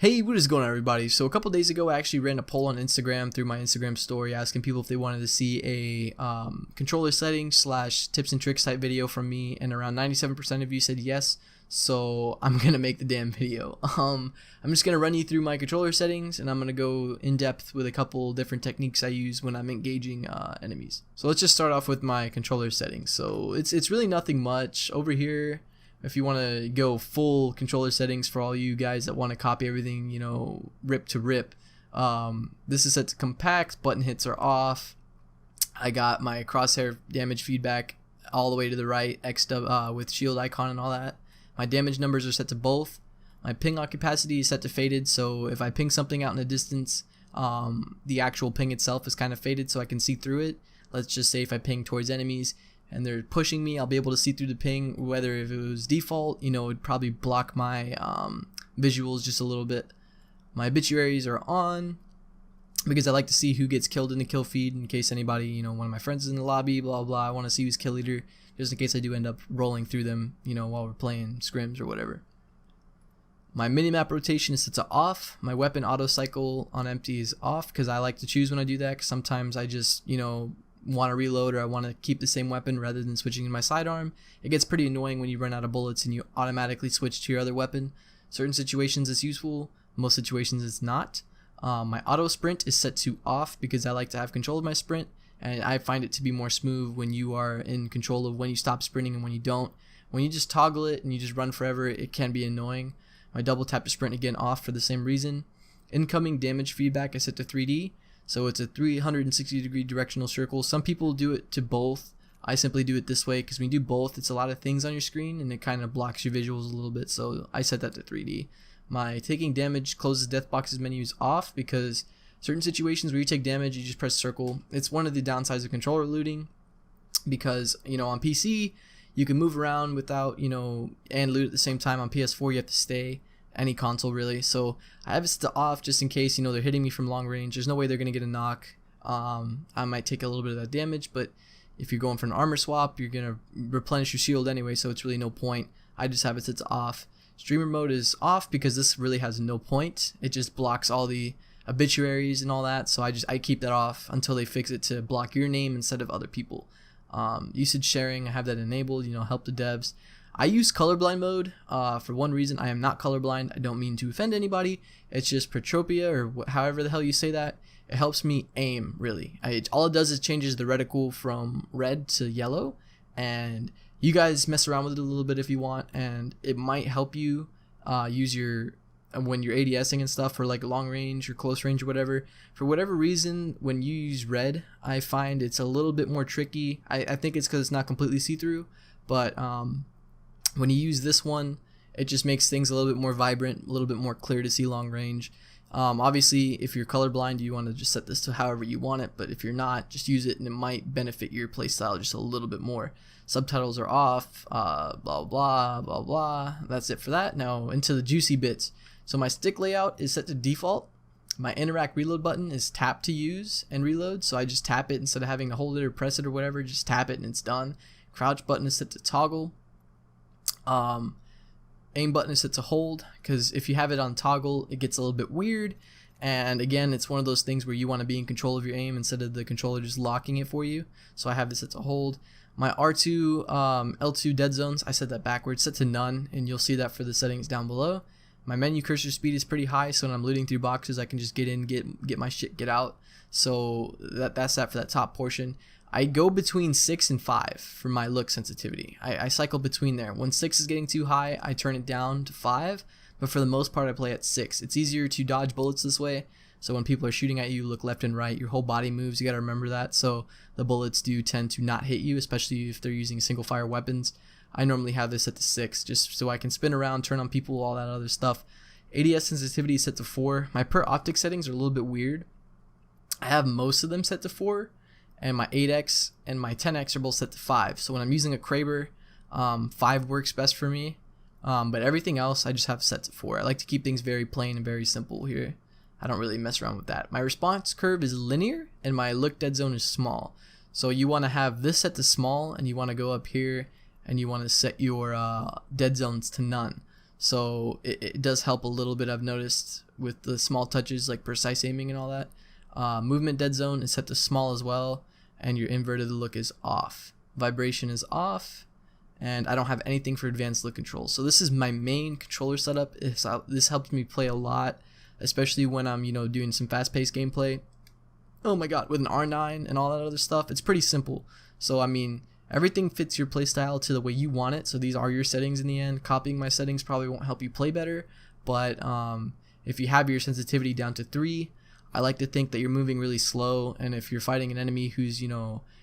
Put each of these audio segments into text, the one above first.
Hey, what is going on, everybody? So a couple days ago, I actually ran a poll on Instagram through my Instagram story asking people if they wanted to see a controller settings / tips and tricks type video from me, and around 97% of you said yes. So I'm gonna make the damn video. I'm just gonna run you through my controller settings, and I'm gonna go in depth with a couple different techniques I use when I'm engaging enemies. So let's just start off with my controller settings. So it's really nothing much over here. If you want to go full controller settings for all you guys that want to copy everything, you know, rip to rip, this is set to compact. Button hits are off. I got my crosshair damage feedback all the way to the right, with shield icon and all that. My damage numbers are set to both. My ping opacity is set to faded, so if I ping something out in the distance, the actual ping itself is kind of faded so I can see through it. Let's just say if I ping towards enemies and they're pushing me, I'll be able to see through the ping. Whether if it was default, you know, it'd probably block my visuals just a little bit. My obituaries are on because I like to see who gets killed in the kill feed in case anybody, you know, one of my friends is in the lobby, blah blah. I want to see who's kill leader just in case I do end up rolling through them, you know, while we're playing scrims or whatever. My minimap rotation is set to off. My weapon auto cycle on empty is off because I like to choose when I do that, because sometimes I just, you know, want to reload or I want to keep the same weapon rather than switching to my sidearm. It gets pretty annoying when you run out of bullets and you automatically switch to your other weapon. Certain situations it's useful, most situations it's not. My auto sprint is set to off because I like to have control of my sprint, and I find it to be more smooth when you are in control of when you stop sprinting and when you don't. When you just toggle it and you just run forever, it can be annoying. My double tap to sprint again off for the same reason. Incoming damage feedback is set to 3D. So it's a 360-degree directional circle. Some people do it to both. I simply do it this way because when you do both, it's a lot of things on your screen and it kind of blocks your visuals a little bit. So I set that to 3D. My taking damage closes death boxes menu is off because certain situations where you take damage, you just press circle. It's one of the downsides of controller looting because, you know, on PC, you can move around without, you know, and loot at the same time. On PS4, you have to stay. Any console really, so I have it set to off just in case, you know, they're hitting me from long range. There's no way they're gonna get a knock. I might take a little bit of that damage, but if you're going for an armor swap, you're gonna replenish your shield anyway, so it's really no point. I just have it set to off. Streamer mode is off because this really has no point. It just blocks all the obituaries and all that, so I keep that off until they fix it to block your name instead of other people. Usage sharing, I have that enabled, you know, help the devs. I use colorblind mode for one reason. I am not colorblind. I don't mean to offend anybody. It's just protropia, or however the hell you say that. It helps me aim, really. All it does is changes the reticle from red to yellow, and you guys mess around with it a little bit if you want, and it might help you use your when you're ADSing and stuff for like long range or close range or whatever. For whatever reason, when you use red, I find it's a little bit more tricky. I think it's because it's not completely see-through, but when you use this one, it just makes things a little bit more vibrant, a little bit more clear to see long range. Obviously, if you're colorblind, you want to just set this to however you want it, but if you're not, just use it and it might benefit your playstyle just a little bit more. Subtitles are off, blah, blah, blah, blah. That's it for that. Now, into the juicy bits. So my stick layout is set to default. My interact reload button is tap to use and reload, so I just tap it instead of having to hold it or press it or whatever, just tap it and it's done. Crouch button is set to toggle. Aim button is set to hold because if you have it on toggle, it gets a little bit weird, and again, it's one of those things where you want to be in control of your aim instead of the controller just locking it for you. So I have this set to hold. My R2 L2 dead zones, I set that backwards, set to none, and you'll see that for the settings down below. My menu cursor speed is pretty high, so when I'm looting through boxes, I can just get in, get my shit, get out. So that's that for that top portion. I go between 6 and 5 for my look sensitivity. I cycle between there. When 6 is getting too high, I turn it down to 5, but for the most part I play at 6. It's easier to dodge bullets this way, so when people are shooting at you, look left and right, your whole body moves, you gotta remember that, so the bullets do tend to not hit you, especially if they're using single fire weapons. I normally have this set to 6, just so I can spin around, turn on people, all that other stuff. ADS sensitivity is set to 4. My per optic settings are a little bit weird. I have most of them set to 4, and my 8x and my 10x are both set to 5. So when I'm using a Kraber, 5 works best for me, but everything else I just have set to 4. I like to keep things very plain and very simple here. I don't really mess around with that. My response curve is linear, and my look dead zone is small. So you want to have this set to small, and you want to go up here, and you want to set your dead zones to none. so it does help a little bit. I've noticed with the small touches like precise aiming and all that. Movement dead zone is set to small as well, and your inverted look is off. Vibration is off, and I don't have anything for advanced look control. So this is my main controller setup. This helps me play a lot, especially when I'm doing some fast-paced gameplay. Oh my god, with an R9 and all that other stuff, it's pretty simple. So I mean, everything fits your playstyle to the way you want it. So these are your settings in the end. Copying my settings probably won't help you play better, but if you have your sensitivity down to 3, I like to think that you're moving really slow, and if you're fighting an enemy who's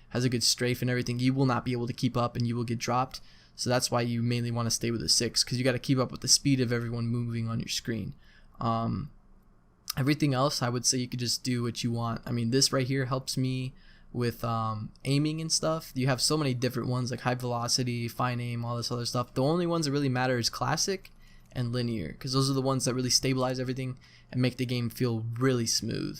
has a good strafe and everything, you will not be able to keep up and you will get dropped. So that's why you mainly want to stay with a 6, because you got to keep up with the speed of everyone moving on your screen. Everything else, I would say you could just do what you want. I mean, this right here helps me with aiming and stuff. You have so many different ones like high velocity, fine aim, all this other stuff. The only ones that really matter is classic and linear, because those are the ones that really stabilize everything and make the game feel really smooth.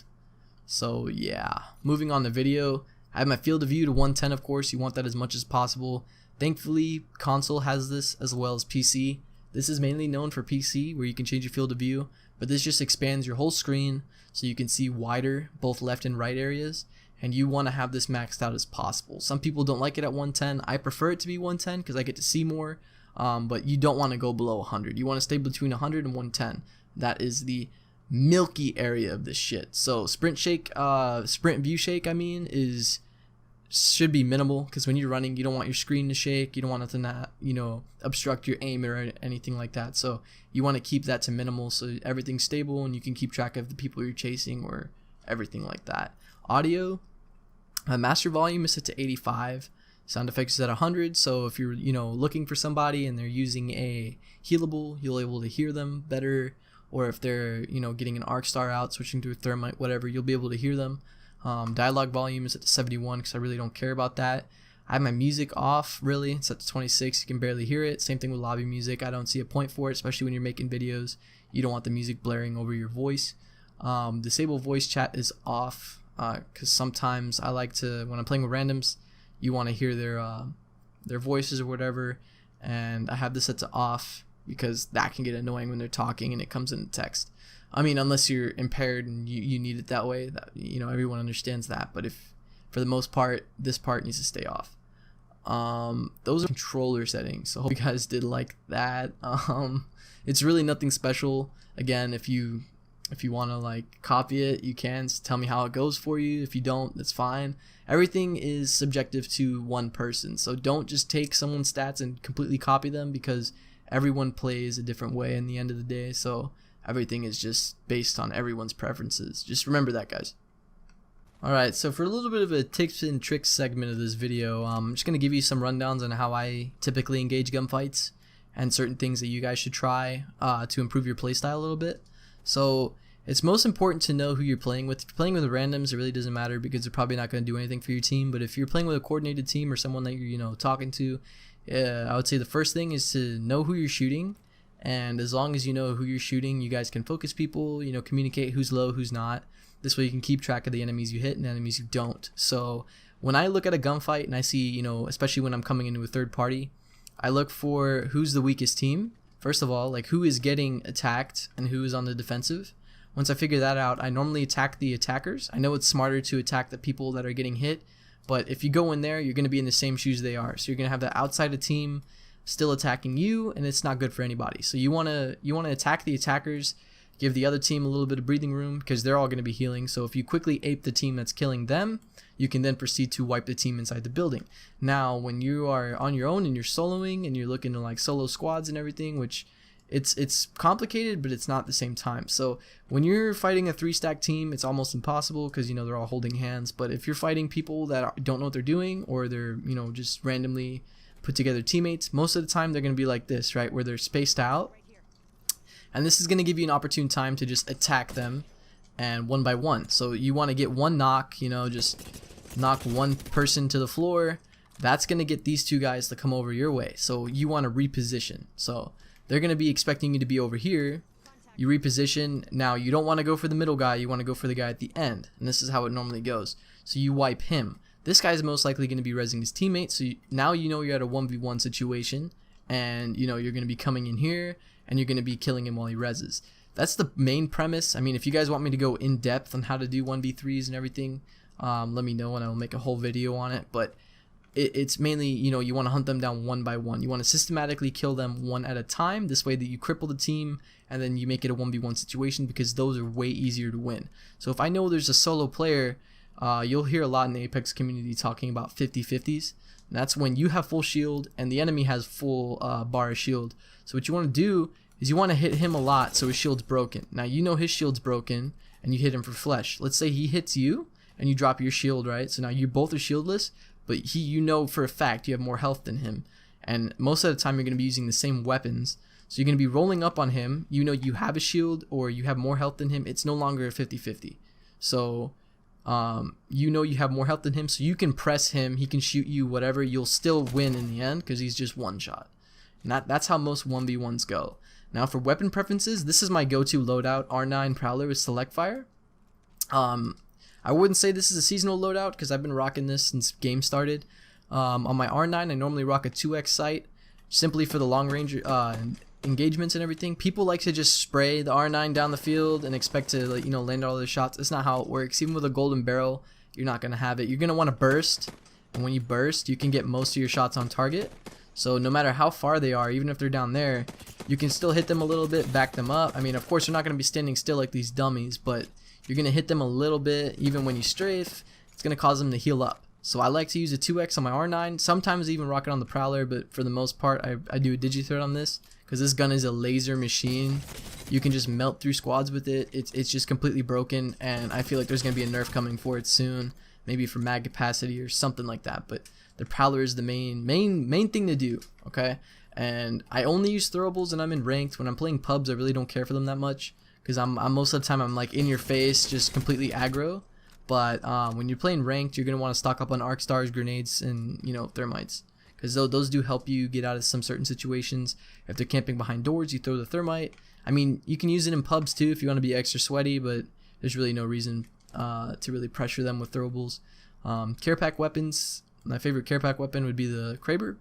So yeah, moving on to video, I have my field of view to 110. Of course, you want that as much as possible. Thankfully, console has this as well as PC. This is mainly known for PC, where you can change your field of view, but this just expands your whole screen so you can see wider, both left and right areas, and you want to have this maxed out as possible. Some people don't like it at 110. I prefer it to be 110 because I get to see more, but you don't want to go below 100. You want to stay between 100 and 110. That is the milky area of this shit. So sprint view shake, should be minimal, because when you're running, you don't want your screen to shake. You don't want it to obstruct your aim or anything like that. So you want to keep that to minimal so everything's stable and you can keep track of the people you're chasing or everything like that. Audio, master volume is set to 85. Sound effects is at 100. So if you're looking for somebody and they're using a healable, you'll be able to hear them better. Or if they're getting an arc star out, switching to a thermite, whatever, you'll be able to hear them. Dialogue volume is at 71 because I really don't care about that. I have my music off, really. It's at 26. You can barely hear it. Same thing with lobby music. I don't see a point for it, especially when you're making videos. You don't want the music blaring over your voice. Disable voice chat is off because sometimes I like to, when I'm playing with randoms, you want to hear their voices or whatever. And I have this set to off because that can get annoying when they're talking and it comes in text. I mean, unless you're impaired and you need it that way, that, everyone understands that. But if, for the most part, this part needs to stay off. Those are controller settings. So I hope you guys did like that. It's really nothing special. Again, if you want to copy it, you can. Just tell me how it goes for you. If you don't, that's fine. Everything is subjective to one person. So don't just take someone's stats and completely copy them, because everyone plays a different way in the end of the day. So everything is just based on everyone's preferences. Just remember that, guys. Alright, so for a little bit of a tips and tricks segment of this video, I'm just going to give you some rundowns on how I typically engage gunfights and certain things that you guys should try to improve your playstyle a little bit. So it's most important to know who you're playing with. If you're playing with randoms, it really doesn't matter because they're probably not going to do anything for your team. But if you're playing with a coordinated team or someone that you're talking to, I would say the first thing is to know who you're shooting. And as long as you know who you're shooting, you guys can focus people, communicate who's low, who's not. This way you can keep track of the enemies you hit and the enemies you don't. So when I look at a gunfight and I see, especially when I'm coming into a third party, I look for who's the weakest team. First of all, who is getting attacked and who is on the defensive. Once I figure that out, I normally attack the attackers. I know it's smarter to attack the people that are getting hit, but if you go in there, you're going to be in the same shoes they are. So you're going to have the outside team still attacking you, and it's not good for anybody. So you want to attack the attackers, give the other team a little bit of breathing room because they're all going to be healing. So if you quickly ape the team that's killing them, you can then proceed to wipe the team inside the building. Now when you are on your own and you're soloing and you're looking to solo squads and everything, which it's complicated, but it's not at the same time. So when you're fighting a 3-stack team, it's almost impossible because they're all holding hands. But if you're fighting people that don't know what they're doing, or they're just randomly put together teammates, most of the time they're going to be like this, right, where they're spaced out, and this is going to give you an opportune time to just attack them and one by one. So you want to get one knock, just knock one person to the floor. That's going to get these two guys to come over your way. So you want to reposition. So they're going to be expecting you to be over here. You reposition. Now you don't want to go for the middle guy, you want to go for the guy at the end, and this is how it normally goes. So you wipe him. This guy's most likely going to be rezzing his teammate, so now you're at a 1v1 situation, and you're going to be coming in here, and you're going to be killing him while he reses. That's the main premise. I mean, if you guys want me to go in depth on how to do 1v3s and everything, let me know and I'll make a whole video on it. But it's mainly, you want to hunt them down one by one. You want to systematically kill them one at a time. This way that you cripple the team and then you make it a 1v1 situation, because those are way easier to win. So if I know there's a solo player, you'll hear a lot in the Apex community talking about 50-50s. And that's when you have full shield and the enemy has full bar of shield. So what you want to do is you want to hit him a lot so his shield's broken. Now you know his shield's broken and you hit him for flesh. Let's say he hits you and you drop your shield, right? So now you both are shieldless, but you know for a fact you have more health than him. And most of the time you're going to be using the same weapons. So you're going to be rolling up on him. You know you have a shield or you have more health than him. It's no longer a 50-50. So you know you have more health than him, so you can press him, he can shoot you, whatever, you'll still win in the end because he's just one shot. And that's how most 1v1s go. Now for weapon preferences, this is my go-to loadout, R9 Prowler with Select Fire. I wouldn't say this is a seasonal loadout because I've been rocking this since game started. On my R9 I normally rock a 2x sight simply for the long range engagements and everything. People like to just spray the R9 down the field and expect to land all their shots. That's not how it works. Even with a golden barrel, you're not gonna have it. You're gonna want to burst, and when you burst you can get most of your shots on target. So no matter how far they are, even if they're down there, you can still hit them a little bit, back them up. I mean, of course you're not gonna be standing still like these dummies, but you're gonna hit them a little bit. Even when you strafe, it's gonna cause them to heal up. So I like to use a 2x on my R9, sometimes even rock it on the Prowler, but for the most part I do a Digithread on this because this gun is a laser machine. You can just melt through squads with it. It's just completely broken, and I feel like there's going to be a nerf coming for it soon, maybe for mag capacity or something like that. But the Prowler is the main thing to do, okay? And I only use throwables when I'm in ranked. When I'm playing pubs, I really don't care for them that much because I'm most of the time I'm like in your face, just completely aggro. But when you're playing ranked, you're going to want to stock up on arc stars, grenades, and thermites, because those do help you get out of some certain situations. If they're camping behind doors, you throw the thermite. I mean, you can use it in pubs too if you want to be extra sweaty, but there's really no reason to really pressure them with throwables. Care pack weapons, my favorite care pack weapon would be the Kraber.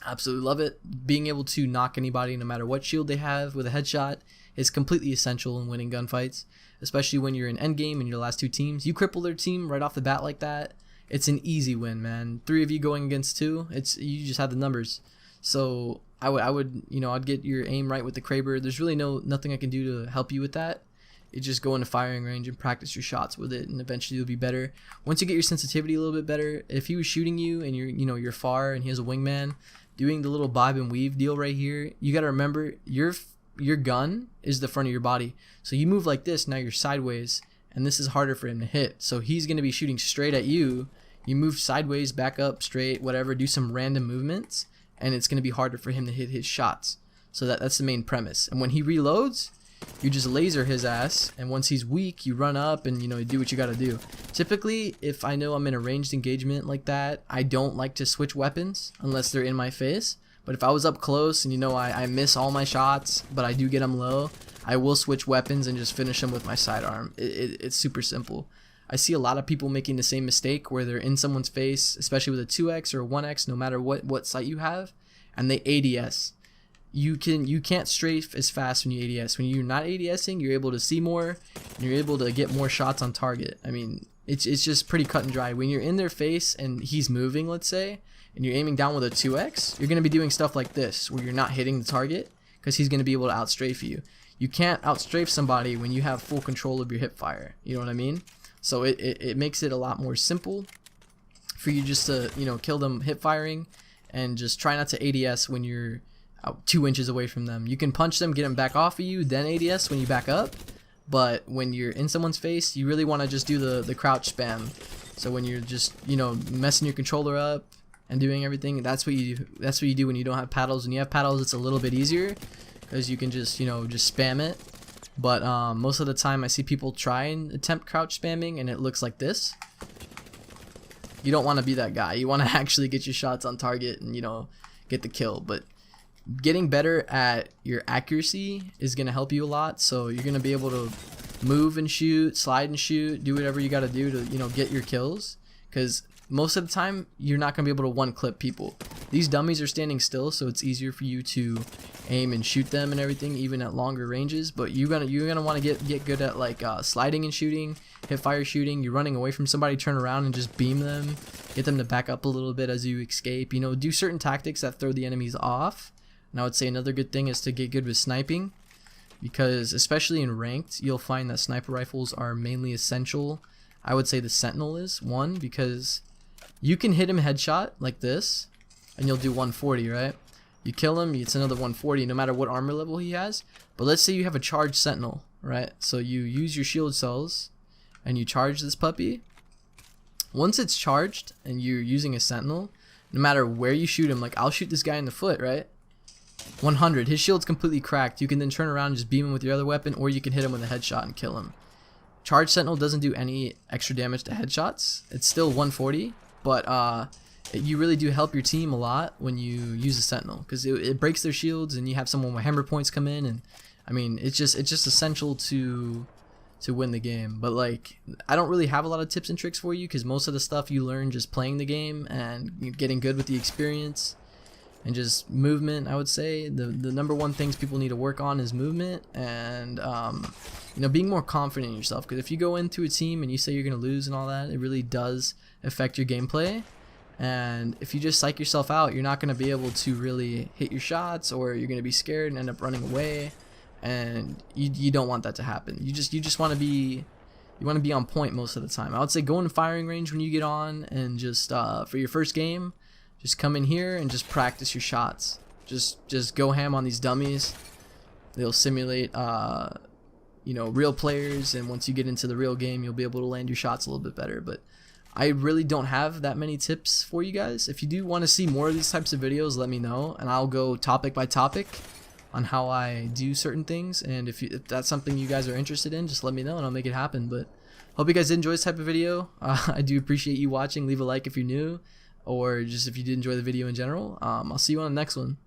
Absolutely love it. Being able to knock anybody no matter what shield they have with a headshot is completely essential in winning gunfights, especially when you're in endgame and your last two teams. You cripple their team right off the bat like that, it's an easy win, man. 3 of you going against 2, you just have the numbers. So I would I'd get your aim right with the Kraber. There's really nothing I can do to help you with that. You just go into firing range and practice your shots with it, and eventually you'll be better. Once you get your sensitivity a little bit better, if he was shooting you and you're far and he has a wingman, doing the little bob and weave deal right here, you got to remember your gun is the front of your body. So you move like this, now you're sideways, and this is harder for him to hit. So he's going to be shooting straight at you. You move sideways, back up, straight, whatever, do some random movements, and it's going to be harder for him to hit his shots. So that's the main premise. And when he reloads, you just laser his ass, and once he's weak, you run up and you do what you got to do. Typically, if I know I'm in a ranged engagement like that, I don't like to switch weapons unless they're in my face. But if I was up close and I miss all my shots, but I do get them low, I will switch weapons and just finish them with my sidearm. It's super simple. I see a lot of people making the same mistake where they're in someone's face, especially with a 2x or a 1x, no matter what sight you have, and they ADS. You can't strafe as fast when you ADS. When you're not ADSing, you're able to see more, and you're able to get more shots on target. I mean, it's just pretty cut and dry. When you're in their face and he's moving, let's say, and you're aiming down with a 2x, you're going to be doing stuff like this, where you're not hitting the target, because he's going to be able to outstrafe you. You can't outstrafe somebody when you have full control of your hip fire. You know what I mean? So it makes it a lot more simple for you just to, kill them hip firing, and just try not to ADS when you're 2 inches away from them. You can punch them, get them back off of you, then ADS when you back up. But when you're in someone's face, you really want to just do the crouch spam. So when you're just, messing your controller up and doing everything, that's what you do when you don't have paddles. When you have paddles, it's a little bit easier because you can just just spam it. But most of the time I see people try and attempt crouch spamming and it looks like this. You don't want to be that guy. You want to actually get your shots on target and get the kill. But getting better at your accuracy is going to help you a lot. So you're going to be able to move and shoot, slide and shoot, do whatever you got to do to get your kills, because most of the time you're not going to be able to one clip people. These dummies are standing still, so it's easier for you to aim and shoot them and everything, even at longer ranges. But you're gonna want to get good at like sliding and shooting, hip fire shooting. You're running away from somebody, turn around and just beam them, get them to back up a little bit as you escape. You know, do certain tactics that throw the enemies off. And I would say another good thing is to get good with sniping, because especially in ranked, you'll find that sniper rifles are mainly essential. I would say the Sentinel is one, because you can hit him headshot like this and you'll do 140, right? You kill him, it's another 140 no matter what armor level he has. But let's say you have a charged Sentinel, right? So you use your shield cells and you charge this puppy. Once it's charged and you're using a Sentinel, no matter where you shoot him, like I'll shoot this guy in the foot, right? 100, his shield's completely cracked. You can then turn around and just beam him with your other weapon, or you can hit him with a headshot and kill him. Charged Sentinel doesn't do any extra damage to headshots. It's still 140, but you really do help your team a lot when you use a Sentinel, because it breaks their shields and you have someone with hammer points come in, and I mean it's just essential to win the game. But like, I don't really have a lot of tips and tricks for you, because most of the stuff you learn just playing the game and getting good with the experience and just movement. I would say the number one things people need to work on is movement and you know, being more confident in yourself, because if you go into a team and you say you're gonna lose and all that, it really does affect your gameplay. And if you just psych yourself out, you're not going to be able to really hit your shots, or you're going to be scared and end up running away, and you don't want that to happen. You just want to be on point most of the time. I would say go in firing range when you get on, and just for your first game, just come in here and just practice your shots. Just go ham on these dummies. They'll simulate you know, real players, and once you get into the real game, you'll be able to land your shots a little bit better. But I really don't have that many tips for you guys. If you do want to see more of these types of videos, let me know, and I'll go topic by topic on how I do certain things. And if that's something you guys are interested in, just let me know and I'll make it happen. But hope you guys did enjoy this type of video. I do appreciate you watching. Leave a like if you're new, or just if you did enjoy the video in general. I'll see you on the next one.